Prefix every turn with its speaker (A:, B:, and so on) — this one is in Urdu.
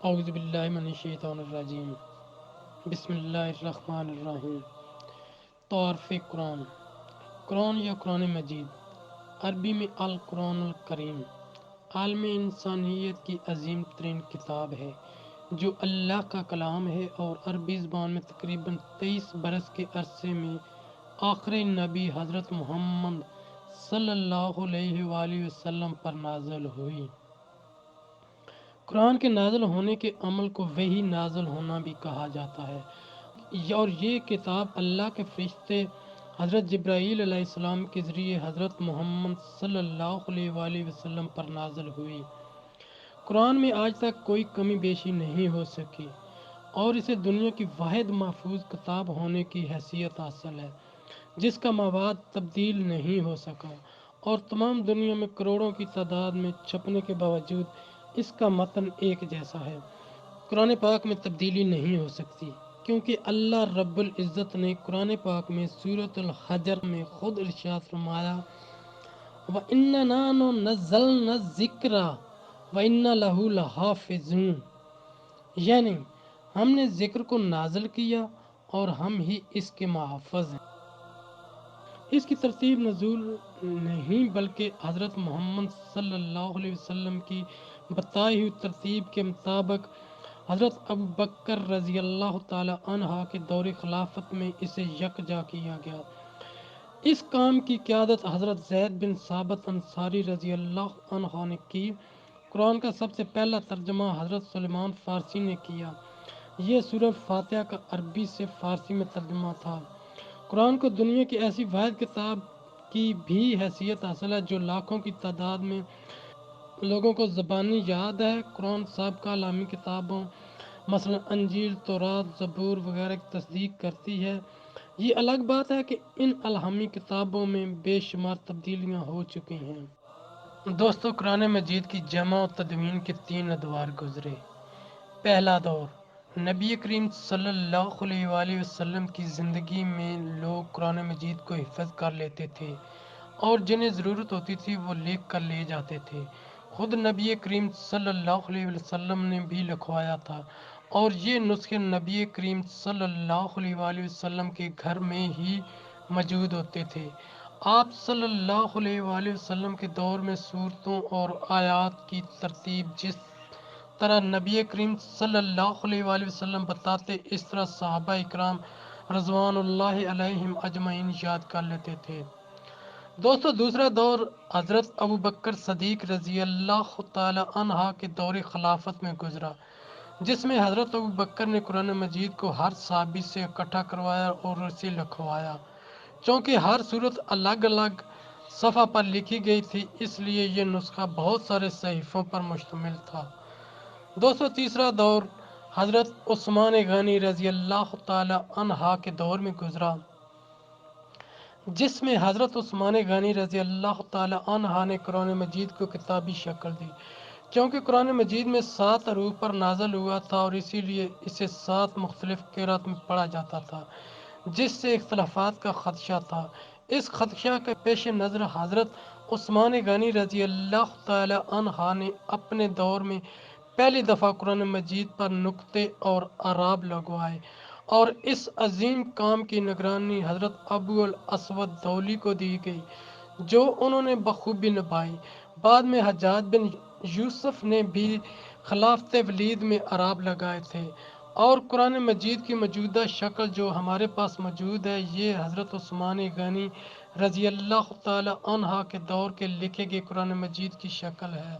A: اعوذ باللہ من الشیطان الرجیم بسم اللہ الرحمن الرحیم تعارف قرآن قرآن یا قرآن مجید عربی میں القرآن الکریم عالم انسانیت کی عظیم ترین کتاب ہے جو اللہ کا کلام ہے اور عربی زبان میں تقریباً 23 برس کے عرصے میں آخری نبی حضرت محمد صلی اللہ علیہ وآلہ وسلم پر نازل ہوئی۔ قرآن کے نازل ہونے کے عمل کو وحی نازل ہونا بھی کہا جاتا ہے، اور یہ کتاب اللہ کے فرشتے حضرت جبرائیل علیہ السلام کے ذریعے حضرت محمد صلی اللہ علیہ وآلہ وسلم پر نازل ہوئی۔ قرآن میں آج تک کوئی کمی بیشی نہیں ہو سکی اور اسے دنیا کی واحد محفوظ کتاب ہونے کی حیثیت حاصل ہے جس کا مواد تبدیل نہیں ہو سکا، اور تمام دنیا میں کروڑوں کی تعداد میں چھپنے کے باوجود اس کا متن ایک جیسا ہے۔ قرآن پاک میں تبدیلی نہیں ہو سکتی کیونکہ اللہ رب العزت نے قرآن پاک میں سورۃ الحجر میں خود ارشاد فرمایا وَإِنَّا نَحْنُ نَزَّلْنَا الذِّكْرَ وَإِنَّا لَهُ لَحَافِظُونَ، یعنی ہم نے ذکر کو نازل کیا اور ہم ہی اس کے محافظ ہیں۔ اس کی ترتیب نزول نہیں بلکہ حضرت محمد صلی اللہ علیہ وسلم کی بتائی ہوئی ترتیب کے مطابق حضرت ابوبکر رضی اللہ تعالی عنہ کے دور خلافت میں اسے یکجا کیا گیا۔ اس کام کی قیادت حضرت زید بن ثابت انصاری رضی اللہ عنہ نے کی۔ قرآن کا سب سے پہلا ترجمہ حضرت سلیمان فارسی نے کیا۔ یہ سورہ فاتحہ کا عربی سے فارسی میں ترجمہ تھا۔ قرآن کو دنیا کی ایسی واحد کتاب کی بھی حیثیت حاصل ہے جو لاکھوں کی تعداد میں لوگوں کو زبانی یاد ہے۔ قرآن سابقہ عالمی کتابوں مثلا انجیل، تورات، زبور وغیرہ کی تصدیق کرتی ہے۔ یہ الگ بات ہے کہ ان الہامی کتابوں میں بے شمار تبدیلیاں ہو چکی ہیں۔ دوستو، قرآن مجید کی جمع و تدوین کے 3 ادوار گزرے۔ پہلا دور، نبی کریم صلی اللہ علیہ وآلہ وسلم کی زندگی میں لوگ قرآن مجید کو حفظ کر لیتے تھے اور جنہیں ضرورت ہوتی تھی وہ لکھ کر لے جاتے تھے۔ خود نبی کریم صلی اللہ علیہ وسلم نے بھی لکھوایا تھا اور یہ نسخے نبی کریم صلی اللہ علیہ وآلہ وسلم کے گھر میں ہی موجود ہوتے تھے۔ آپ صلی اللہ علیہ وآلہ وسلم کے دور میں سورتوں اور آیات کی ترتیب جس طرح نبی کریم صلی اللہ علیہ وآلہ وسلم بتاتے اس طرح صحابہ اکرام رضوان اللہ علیہم اجمعین یاد کر لیتے تھے۔ دوستو، دوسرا دور حضرت ابوبکر صدیق رضی اللہ تعالی عنہ کے دور خلافت میں گزرا، جس میں حضرت ابوبکر نے قرآن مجید کو ہر صحابی سے اکٹھا کروایا اور اسے لکھوایا۔ چونکہ ہر صورت الگ الگ صفحہ پر لکھی گئی تھی اس لیے یہ نسخہ بہت سارے صحیفوں پر مشتمل تھا۔ دوستو، تیسرا دور حضرت عثمان غنی رضی اللہ تعالی عنہ کے دور میں گزرا، جس میں حضرت عثمان غنی رضی اللہ تعالی عنہ نے قرآن مجید کو کتابی شکل دی۔ کیونکہ قرآن مجید میں 7 حروف پر نازل ہوا تھا اور اسی لیے اسے 7 مختلف قرأت میں پڑھا جاتا تھا، جس سے اختلافات کا خدشہ تھا۔ اس خدشہ کے پیش نظر حضرت عثمان غنی رضی اللہ تعالی عنہ نے اپنے دور میں پہلی دفعہ قرآن مجید پر نقطے اور اعراب لگوائے، اور اس عظیم کام کی نگرانی حضرت ابو الاسود دولی کو دی گئی جو انہوں نے بخوبی نبھائی۔ بعد میں حجاج بن یوسف نے بھی خلافت ولید میں اعراب لگائے تھے، اور قرآن مجید کی موجودہ شکل جو ہمارے پاس موجود ہے یہ حضرت عثمان غنی رضی اللہ تعالی عنہ کے دور کے لکھے گئے قرآن مجید کی شکل ہے۔